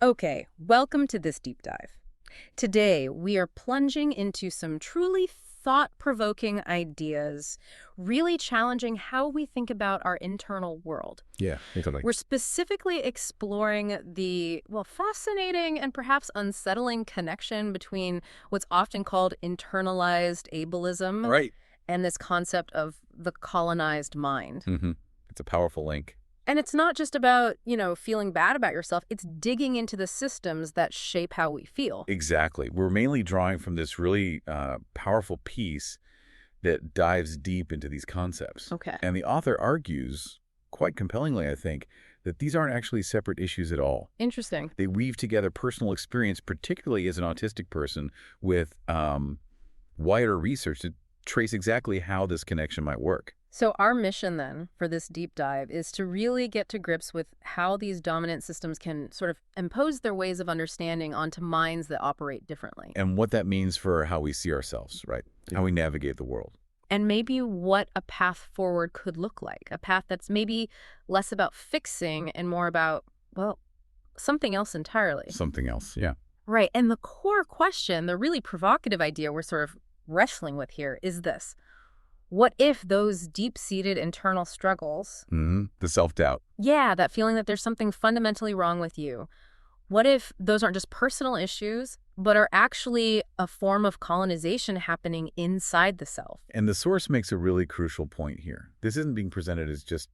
Okay, welcome to this deep dive. Today, we are plunging into some truly thought-provoking ideas, really challenging how we think about our internal world. Yeah, exactly. We're specifically exploring the, well, fascinating and perhaps unsettling connection between what's often called internalized ableism Right. and this concept of the colonized mind. Mm-hmm. It's a powerful link. And it's not just about, feeling bad about yourself. It's digging into the systems that shape how we feel. Exactly. We're mainly drawing from this really powerful piece that dives deep into these concepts. Okay. And the author argues, quite compellingly, I think, that these aren't actually separate issues at all. Interesting. They weave together personal experience, particularly as an autistic person, with wider research to trace exactly how this connection might work. So our mission then for this deep dive is to really get to grips with how these dominant systems can sort of impose their ways of understanding onto minds that operate differently. And what that means for how we see ourselves, right? How we navigate the world. And maybe what a path forward could look like. A path that's maybe less about fixing and more about, well, something else entirely. Something else, yeah. Right. And the core question, the really provocative idea we're sort of wrestling with here is this. What if those deep-seated internal struggles, The self-doubt. yeah, that feeling that there's something fundamentally wrong with you, what if those aren't just personal issues, but are actually a form of colonization happening inside the self? And the source makes a really crucial point here. This isn't being presented as just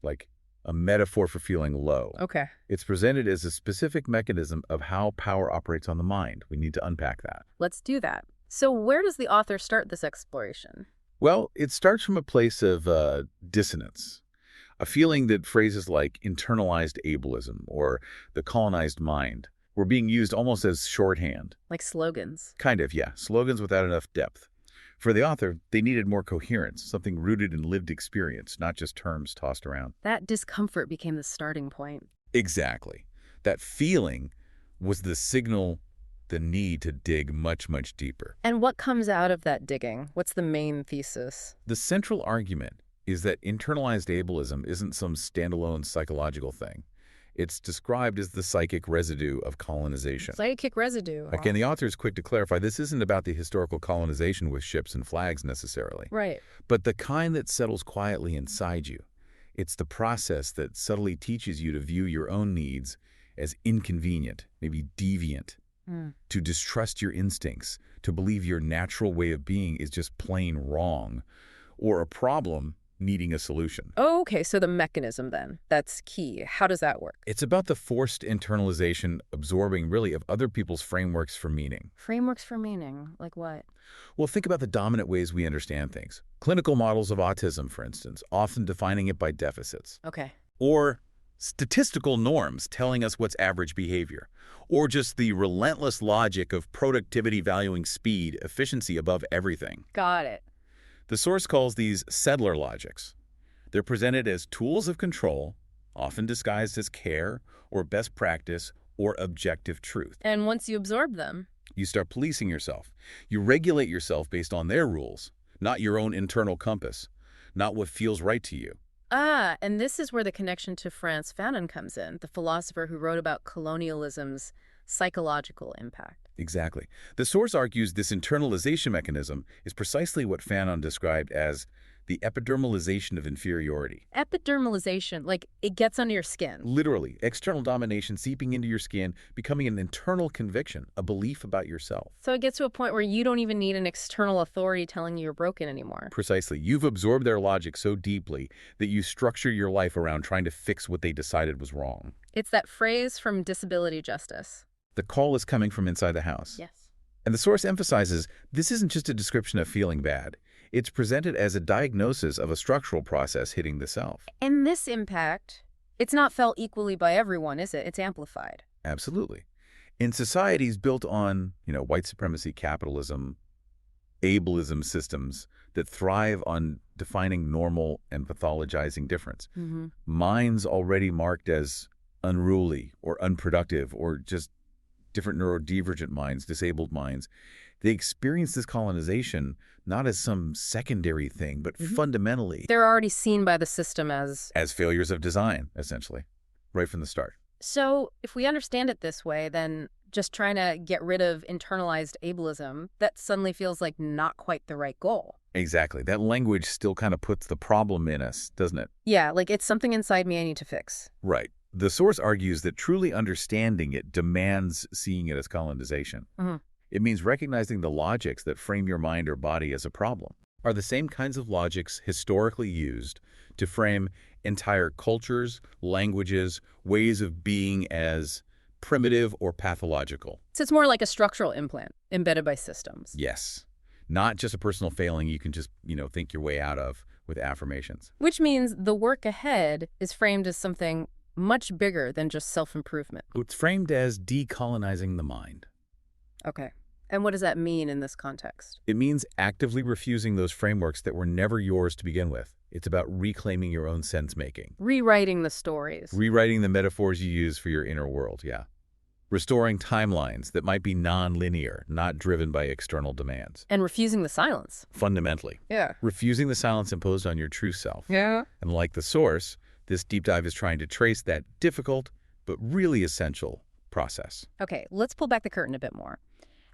like a metaphor for feeling low. Okay. It's presented as a specific mechanism of how power operates on the mind. We need to unpack that. Let's do that. So where does the author start this exploration? Well, it starts from a place of dissonance, a feeling that phrases like internalized ableism or the colonized mind were being used almost as shorthand. Like slogans. Kind of, yeah, slogans without enough depth. For the author, they needed more coherence, something rooted in lived experience, not just terms tossed around. That discomfort became the starting point. Exactly. That feeling was the signal, the need to dig much, much deeper. And what comes out of that digging? What's the main thesis? The central argument is that internalized ableism isn't some standalone psychological thing. It's described as the psychic residue of colonization. Psychic residue. Again, the author is quick to clarify this isn't about the historical colonization with ships and flags necessarily, Right. but the kind that settles quietly inside you. It's the process that subtly teaches you to view your own needs as inconvenient, maybe deviant, to distrust your instincts, to believe your natural way of being is just plain wrong, or a problem needing a solution. Oh, okay, so the mechanism then. That's key. How does that work? It's about the forced internalization, absorbing really of other people's frameworks for meaning. Frameworks for meaning. Like what? Well, think about the dominant ways we understand things. Clinical models of autism, for instance, often defining it by deficits. Okay. Or statistical norms telling us what's average behavior. Or just the relentless logic of productivity valuing speed, efficiency above everything. Got it. The source calls these settler logics. They're presented as tools of control, often disguised as care or best practice or objective truth. And once you absorb them, You start policing yourself. You regulate yourself based on their rules, not your own internal compass, not what feels right to you. and this is where the connection to Frantz Fanon comes in, the philosopher who wrote about colonialism's psychological impact. Exactly. The source argues this internalization mechanism is precisely what Fanon described as the epidermalization of inferiority. Epidermalization, like it gets under your skin. Literally, external domination seeping into your skin, becoming an internal conviction, a belief about yourself. So it gets to a point where you don't even need an external authority telling you you're broken anymore. Precisely. You've absorbed their logic so deeply that you structure your life around trying to fix what they decided was wrong. It's that phrase from Disability Justice. The call is coming from inside the house. Yes. And the source emphasizes this isn't just a description of feeling bad. It's presented as a diagnosis of a structural process hitting the self. And this impact, it's not felt equally by everyone, is it? It's amplified. Absolutely. In societies built on, white supremacy, capitalism, ableism systems that thrive on defining normal and pathologizing difference, minds already marked as unruly or unproductive or just different neurodivergent minds, disabled minds, they experience this colonization not as some secondary thing, but fundamentally They're already seen by the system as as failures of design, essentially, right from the start. So if we understand it this way, then just trying to get rid of internalized ableism, that suddenly feels like not quite the right goal. Exactly. That language still kind of puts the problem in us, doesn't it? Yeah, like it's something inside me I need to fix. Right. The source argues that truly understanding it demands seeing it as colonization. Mhm. It means recognizing the logics that frame your mind or body as a problem are the same kinds of logics historically used to frame entire cultures, languages, ways of being as primitive or pathological. So it's more like a structural implant embedded by systems. Yes. Not just a personal failing you can just, think your way out of with affirmations. Which means the work ahead is framed as something much bigger than just self-improvement. It's framed as decolonizing the mind. Okay. And what does that mean in this context? It means actively refusing those frameworks that were never yours to begin with. It's about reclaiming your own sense-making. Rewriting the stories. Rewriting the metaphors you use for your inner world, yeah. Restoring timelines that might be non-linear, not driven by external demands. And refusing the silence. Fundamentally. Yeah. Refusing the silence imposed on your true self. Yeah. And like the source, this deep dive is trying to trace that difficult but really essential process. Okay, let's pull back the curtain a bit more.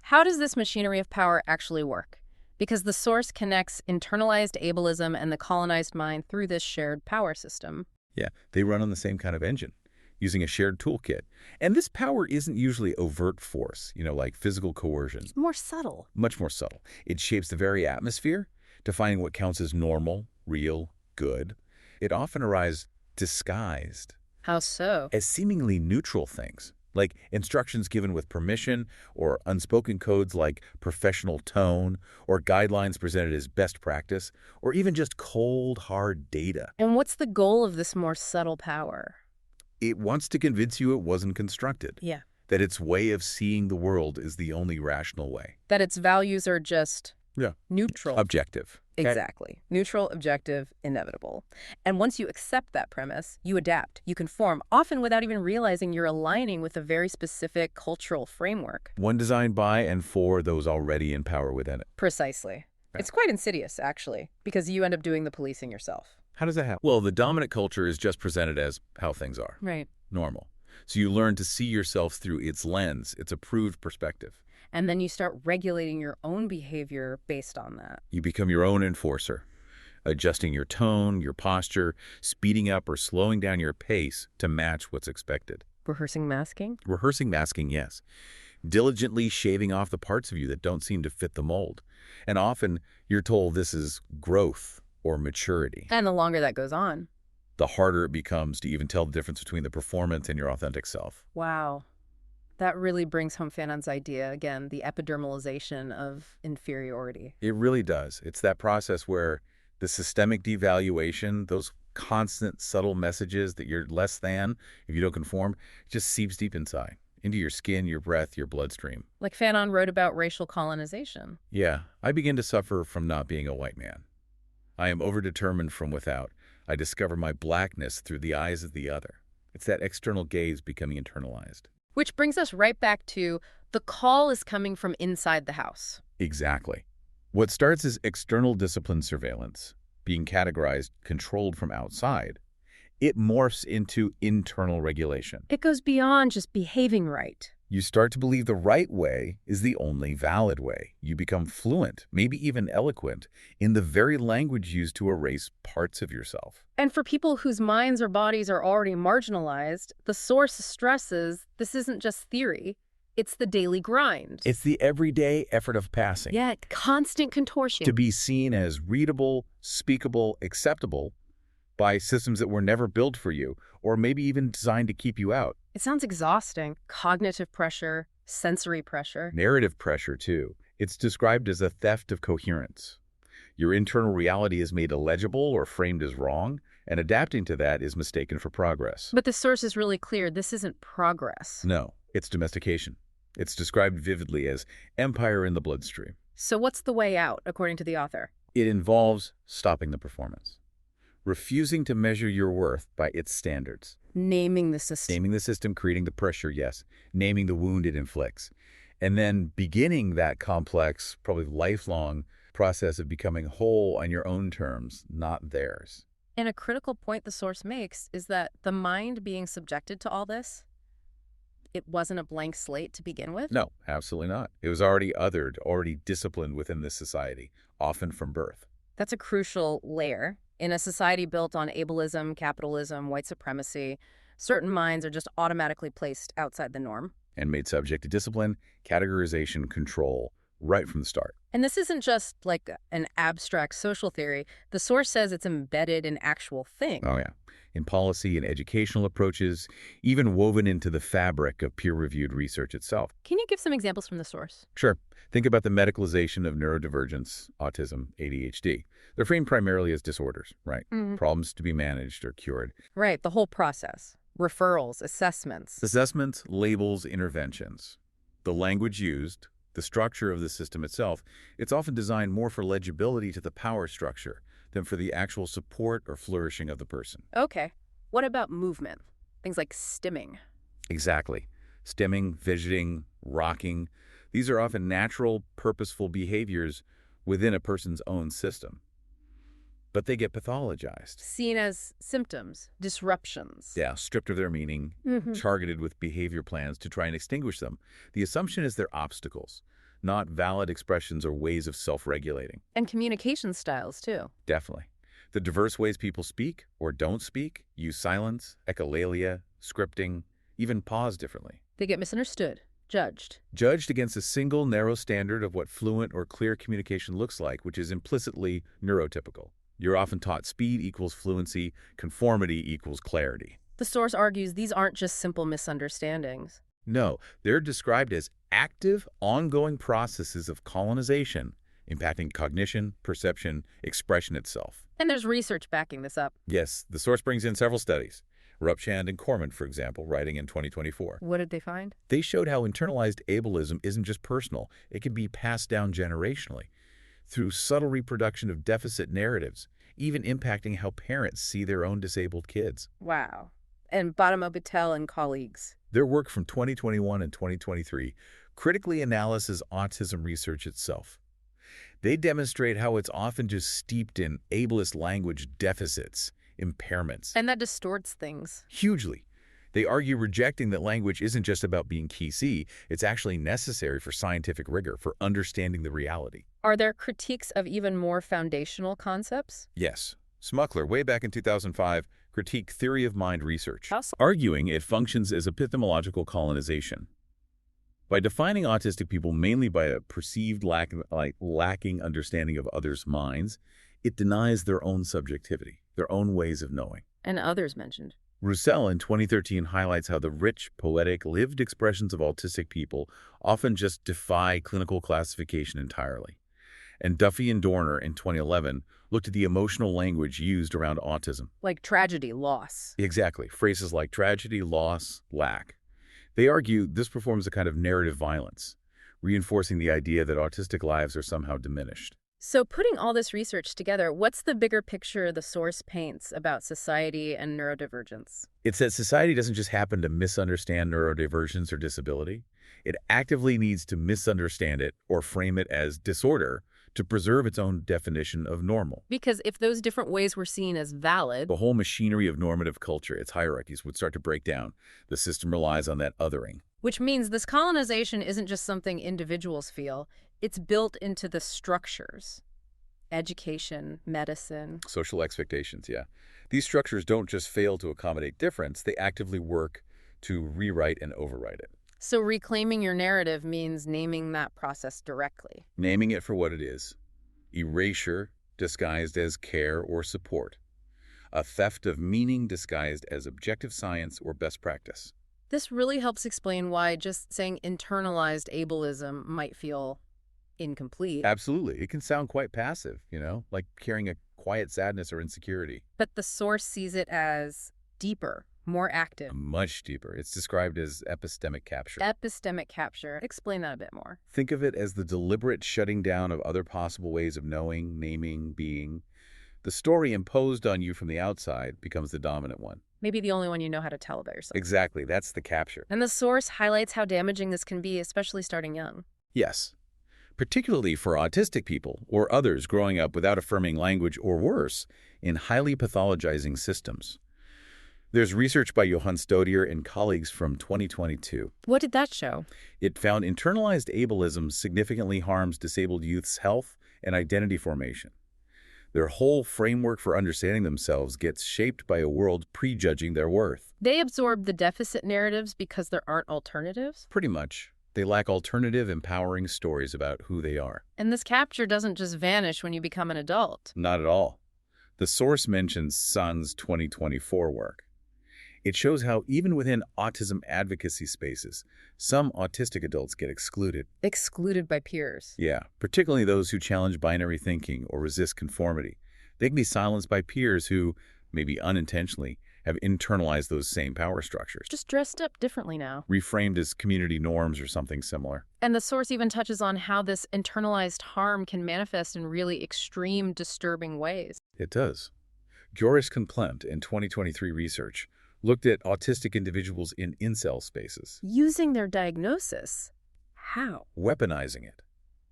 How does this machinery of power actually work? Because the source connects internalized ableism and the colonized mind through this shared power system. Yeah, they run on the same kind of engine, using a shared toolkit. And this power isn't usually overt force, like physical coercion. It's more subtle. Much more subtle. It shapes the very atmosphere, defining what counts as normal, real, good. It often arises disguised. How so? As seemingly neutral things, like instructions given with permission, or unspoken codes like professional tone, or guidelines presented as best practice, or even just cold, hard data. And what's the goal of this more subtle power? It wants to convince you it wasn't constructed. Yeah. That its way of seeing the world is the only rational way. That its values are just neutral. Objective. Exactly. Neutral, objective, inevitable. And once you accept that premise, you adapt, you conform, often without even realizing you're aligning with a very specific cultural framework. One designed by and for those already in power within it. Precisely. Yeah. It's quite insidious, actually, because you end up doing the policing yourself. How does that happen? Well, the dominant culture is just presented as how things are. Right. Normal. So you learn to see yourself through its lens, its approved perspective. And then you start regulating your own behavior based on that. You become your own enforcer, adjusting your tone, your posture, speeding up or slowing down your pace to match what's expected. Rehearsing masking? Rehearsing masking, yes. Diligently shaving off the parts of you that don't seem to fit the mold. And often you're told this is growth or maturity. And the longer that goes on. The harder it becomes to even tell the difference between the performance and your authentic self. Wow. That really brings home Fanon's idea, again, the epidermalization of inferiority. It really does. It's that process where the systemic devaluation, those constant subtle messages that you're less than if you don't conform, just seeps deep inside, into your skin, your breath, your bloodstream. Like Fanon wrote about racial colonization. Yeah, I begin to suffer from not being a white man. I am overdetermined from without. I discover my blackness through the eyes of the other. It's that external gaze becoming internalized. Which brings us right back to the call is coming from inside the house. Exactly. What starts as external discipline surveillance, being categorized, controlled from outside, it morphs into internal regulation. It goes beyond just behaving right. You start to believe the right way is the only valid way. You become fluent, maybe even eloquent, in the very language used to erase parts of yourself. And for people whose minds or bodies are already marginalized, the source stresses this isn't just theory, it's the daily grind. It's the everyday effort of passing. Yeah, constant contortion. To be seen as readable, speakable, acceptable by systems that were never built for you, or maybe even designed to keep you out. It sounds exhausting. Cognitive pressure, sensory pressure. Narrative pressure, too. It's described as a theft of coherence. Your internal reality is made illegible or framed as wrong, and adapting to that is mistaken for progress. But the source is really clear. This isn't progress. No, it's domestication. It's described vividly as empire in the bloodstream. So what's the way out, according to the author? It involves stopping the performance. Refusing to measure your worth by its standards. Naming the system. Naming the system, creating the pressure, yes. Naming the wound it inflicts. And then beginning that complex, probably lifelong process of becoming whole on your own terms, not theirs. And a critical point the source makes is that the mind being subjected to all this, it wasn't a blank slate to begin with? No, absolutely not. It was already othered, already disciplined within this society, often from birth. That's a crucial layer. In a society built on ableism, capitalism, white supremacy, certain minds are just automatically placed outside the norm. And made subject to discipline, categorization, control, right from the start. And this isn't just like an abstract social theory. The source says it's embedded in actual things. Oh, yeah. In policy and educational approaches, even woven into the fabric of peer-reviewed research itself. Can you give some examples from the source? Sure. Think about the medicalization of neurodivergence, autism, ADHD. They're framed primarily as disorders, right? Problems to be managed or cured. Right, the whole process. Referrals, assessments. Assessments, labels, interventions. The language used, the structure of the system itself, it's often designed more for legibility to the power structure than for the actual support or flourishing of the person. Okay. What about movement? Things like stimming. Exactly. Stimming, fidgeting, rocking. These are often natural, purposeful behaviors within a person's own system. But they get pathologized. Seen as symptoms, disruptions. Yeah, stripped of their meaning, targeted with behavior plans to try and extinguish them. The assumption is they're obstacles, not valid expressions or ways of self-regulating. And communication styles, too. Definitely. The diverse ways people speak or don't speak, use silence, echolalia, scripting, even pause differently. They get misunderstood, judged. Judged against a single narrow standard of what fluent or clear communication looks like, which is implicitly neurotypical. You're often taught speed equals fluency, conformity equals clarity. The source argues these aren't just simple misunderstandings. No, they're described as active, ongoing processes of colonization, impacting cognition, perception, expression itself. And there's research backing this up. Yes, the source brings in several studies. Rupchand and Corman, for example, writing in 2024. What did they find? They showed how internalized ableism isn't just personal. It can be passed down generationally through subtle reproduction of deficit narratives, even impacting how parents see their own disabled kids. Wow. And Patel and colleagues. Their work from 2021 and 2023 critically analyzes autism research itself. They demonstrate how it's often just steeped in ableist language deficits, impairments. And that distorts things. Hugely. They argue rejecting that language isn't just about being key, it's actually necessary for scientific rigor, for understanding the reality. Are there critiques of even more foundational concepts? Yes. Smuckler, way back in 2005, critiqued theory of mind research, How so? arguing it functions as epistemological colonization. By defining autistic people mainly by a perceived lacking understanding of others' minds, it denies their own subjectivity, their own ways of knowing. And others mentioned. Roussel in 2013 highlights how the rich, poetic, lived expressions of autistic people often just defy clinical classification entirely. And Duffy and Dorner in 2011 looked at the emotional language used around autism. Like tragedy, loss. Exactly. Phrases like tragedy, loss, lack. They argue this performs a kind of narrative violence, reinforcing the idea that autistic lives are somehow diminished. So putting all this research together, what's the bigger picture the source paints about society and neurodivergence? It's that society doesn't just happen to misunderstand neurodivergence or disability. It actively needs to misunderstand it or frame it as disorder to preserve its own definition of normal. Because if those different ways were seen as valid, The whole machinery of normative culture, its hierarchies, would start to break down. The system relies on that othering. which means this colonization isn't just something individuals feel, it's built into the structures. Education, medicine. Social expectations, yeah. These structures don't just fail to accommodate difference, they actively work to rewrite and overwrite it. So reclaiming your narrative means naming that process directly. Naming it for what it is. Erasure disguised as care or support. A theft of meaning disguised as objective science or best practice. This really helps explain why just saying internalized ableism might feel incomplete. Absolutely. It can sound quite passive, like carrying a quiet sadness or insecurity. But the source sees it as deeper, more active. Much deeper. It's described as epistemic capture. Epistemic capture. Explain that a bit more. Think of it as the deliberate shutting down of other possible ways of knowing, naming, being. The story imposed on you from the outside becomes the dominant one. Maybe the only one you know how to tell about yourself. Exactly. That's the capture. And the source highlights how damaging this can be, especially starting young. Yes. Particularly for autistic people or others growing up without affirming language or worse, in highly pathologizing systems. There's research by Johan Stodier and colleagues from 2022. What did that show? It found internalized ableism significantly harms disabled youth's health and identity formation. Their whole framework for understanding themselves gets shaped by a world prejudging their worth. They absorb the deficit narratives because there aren't alternatives? Pretty much. They lack alternative, empowering stories about who they are. And this capture doesn't just vanish when you become an adult. Not at all. The source mentions Sun's 2024 work. It shows how even within autism advocacy spaces, some autistic adults get excluded. Excluded by peers. Yeah, particularly those who challenge binary thinking or resist conformity. They can be silenced by peers who, maybe unintentionally, have internalized those same power structures. Just dressed up differently now. Reframed as community norms or something similar. And the source even touches on how this internalized harm can manifest in really extreme, disturbing ways. It does. Joris Komplement in 2023 research looked at autistic individuals in incel spaces. Using their diagnosis. How? Weaponizing it.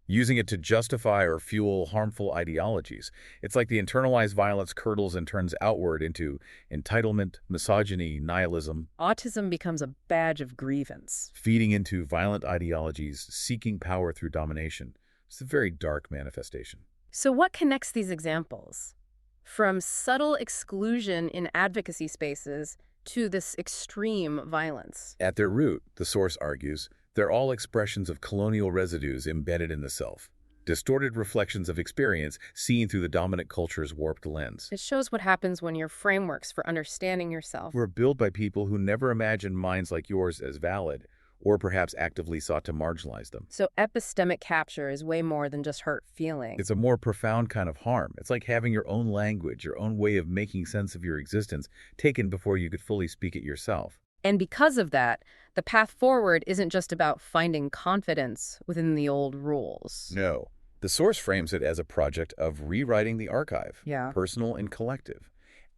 Using it to justify or fuel harmful ideologies. It's like the internalized violence curdles and turns outward into entitlement, misogyny, nihilism. Autism becomes a badge of grievance. Feeding into violent ideologies, seeking power through domination. It's a very dark manifestation. So what connects these examples? From subtle exclusion in advocacy spaces to this extreme violence. At their root, the source argues, they're all expressions of colonial residues embedded in the self, distorted reflections of experience seen through the dominant culture's warped lens. It shows what happens when your frameworks for understanding yourself Were built by people who never imagined minds like yours as valid, or perhaps actively sought to marginalize them. So epistemic capture is way more than just hurt feelings. It's a more profound kind of harm. It's like having your own language, your own way of making sense of your existence, taken before you could fully speak it yourself. And because of that, the path forward isn't just about finding confidence within the old rules. No. The source frames it as a project of rewriting the archive, Yeah. personal and collective,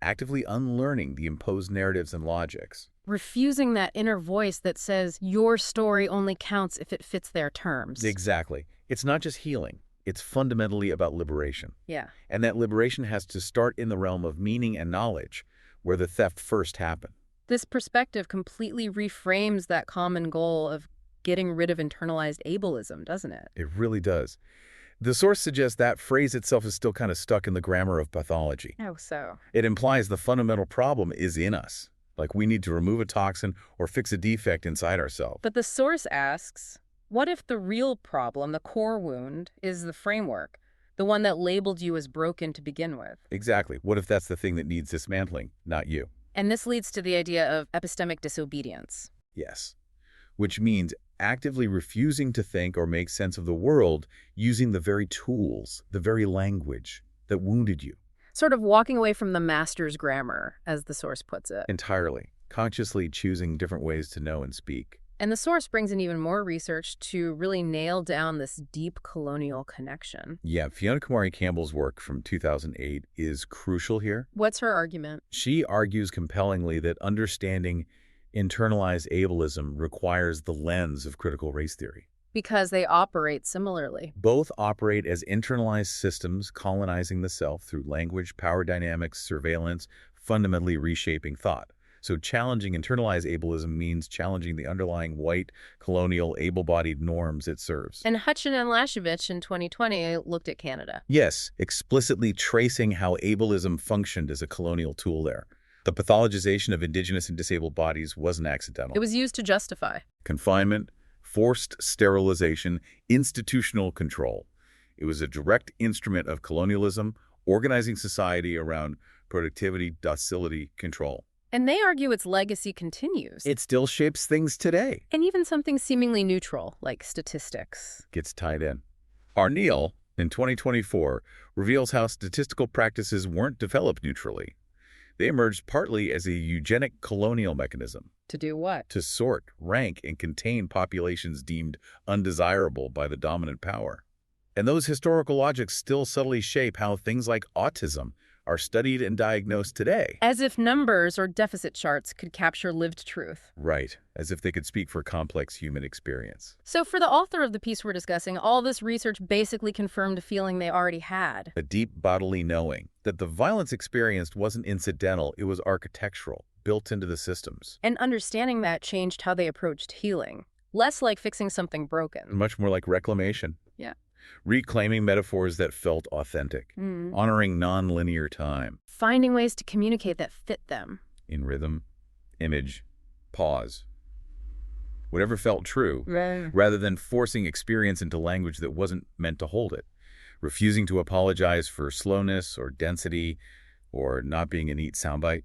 actively unlearning the imposed narratives and logics. Refusing that inner voice that says your story only counts if it fits their terms. Exactly. It's not just healing. It's fundamentally about liberation. Yeah. And that liberation has to start in the realm of meaning and knowledge, where the theft first happened. This perspective completely reframes that common goal of getting rid of internalized ableism, doesn't it? It really does. The source suggests that phrase itself is still kind of stuck in the grammar of pathology. How so? It implies the fundamental problem is in us. Like we need to remove a toxin or fix a defect inside ourselves. But the source asks, what if the real problem, the core wound, is the framework, the one that labeled you as broken to begin with? Exactly. What if that's the thing that needs dismantling, not you? And this leads to the idea of epistemic disobedience. Yes. Which means actively refusing to think or make sense of the world using the very tools, the very language that wounded you. Sort of walking away from the master's grammar, as the source puts it. Entirely. Consciously choosing different ways to know and speak. And the source brings in even more research to really nail down this deep colonial connection. Yeah, Fiona Kumari Campbell's work from 2008 is crucial here. What's her argument? She argues compellingly that understanding internalized ableism requires the lens of critical race theory. Because they operate similarly. Both operate as internalized systems colonizing the self through language, power dynamics, surveillance, fundamentally reshaping thought. So challenging internalized ableism means challenging the underlying white, colonial, able-bodied norms it serves. And Hutchin and Lashevich in 2020 looked at Canada. Yes, explicitly tracing how ableism functioned as a colonial tool there. The pathologization of indigenous and disabled bodies wasn't accidental. It was used to justify Confinement, forced sterilization, institutional control. It was a direct instrument of colonialism, organizing society around productivity, docility, control. And they argue its legacy continues. It still shapes things today. And even something seemingly neutral, like statistics. Gets tied in. Arneal, in 2024, reveals how statistical practices weren't developed neutrally. They emerged partly as a eugenic colonial mechanism. To do what? To sort, rank, and contain populations deemed undesirable by the dominant power. And those historical logics still subtly shape how things like autism are studied and diagnosed today. As if numbers or deficit charts could capture lived truth. Right, as if they could speak for complex human experience. So for the author of the piece we're discussing, all this research basically confirmed a feeling they already had. A deep bodily knowing that the violence experienced wasn't incidental, it was architectural, built into the systems. And understanding that changed how they approached healing. Less like fixing something broken. Much more like reclamation. Yeah. Reclaiming metaphors that felt authentic. Honoring non-linear time. Finding ways to communicate that fit them. In rhythm, image, pause. Whatever felt true, rather than forcing experience into language that wasn't meant to hold it. Refusing to apologize for slowness or density or not being a neat soundbite.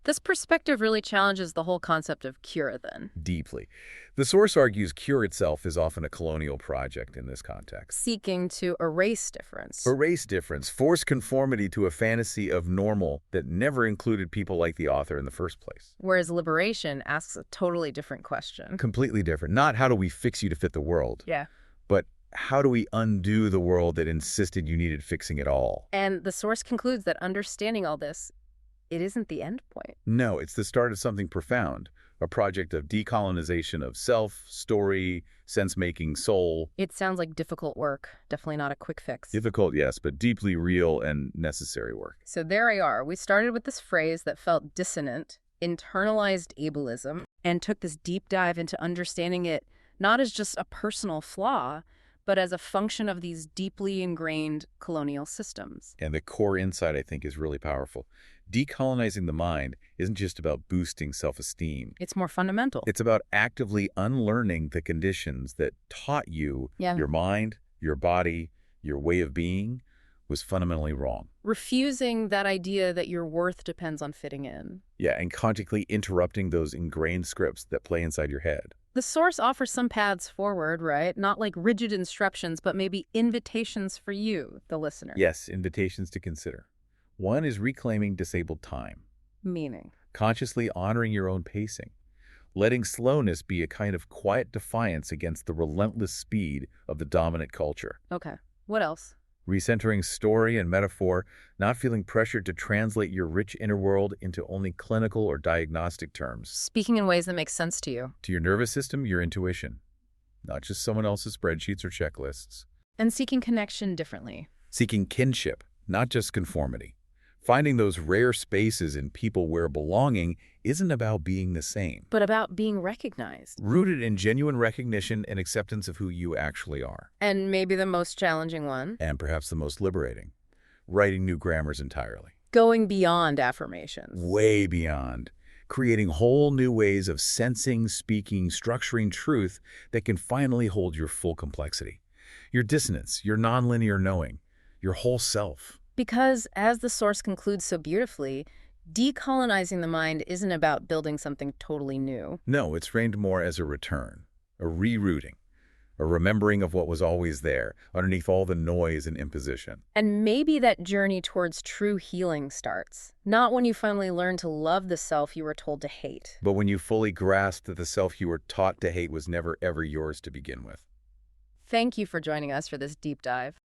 This perspective really challenges the whole concept of cure, then. Deeply. The source argues cure itself is often a colonial project in this context. Seeking to erase difference. Erase difference, force conformity to a fantasy of normal that never included people like the author in the first place. Whereas liberation asks a totally different question. Completely different. Not how do we fix you to fit the world, but how do we undo the world that insisted you needed fixing at all? And the source concludes that understanding all this, it isn't the end point. No, it's the start of something profound, a project of decolonization of self, story, sense-making, soul. It sounds like difficult work, definitely not a quick fix. Difficult, yes, but deeply real and necessary work. So there we are. We started with this phrase that felt dissonant, internalized ableism, and took this deep dive into understanding it not as just a personal flaw, but as a function of these deeply ingrained colonial systems. And the core insight, I think, is really powerful. Decolonizing the mind isn't just about boosting self-esteem. It's more fundamental. It's about actively unlearning the conditions that taught you your mind, your body, your way of being was fundamentally wrong. Refusing that idea that your worth depends on fitting in. Yeah, and consciously interrupting those ingrained scripts that play inside your head. The source offers some paths forward, right? Not like rigid instructions, but maybe invitations for you, the listener. Yes, invitations to consider. One is reclaiming disabled time. Meaning? Consciously honoring your own pacing. Letting slowness be a kind of quiet defiance against the relentless speed of the dominant culture. Okay. What else? Recentering story and metaphor, not feeling pressured to translate your rich inner world into only clinical or diagnostic terms. Speaking in ways that make sense to you. To your nervous system, your intuition. Not just someone else's spreadsheets or checklists. And seeking connection differently. Seeking kinship, not just conformity. Finding those rare spaces in people where belonging isn't about being the same, but about being recognized. Rooted in genuine recognition and acceptance of who you actually are. And maybe the most challenging one. And perhaps the most liberating. Writing new grammars entirely. Going beyond affirmations. Way beyond. Creating whole new ways of sensing, speaking, structuring truth that can finally hold your full complexity. Your dissonance, your nonlinear knowing, your whole self. Because, as the source concludes so beautifully, decolonizing the mind isn't about building something totally new. No, it's framed more as a return, a rerouting, a remembering of what was always there, underneath all the noise and imposition. And maybe that journey towards true healing starts, not when you finally learn to love the self you were told to hate, but when you fully grasp that the self you were taught to hate was never ever yours to begin with. Thank you for joining us for this deep dive.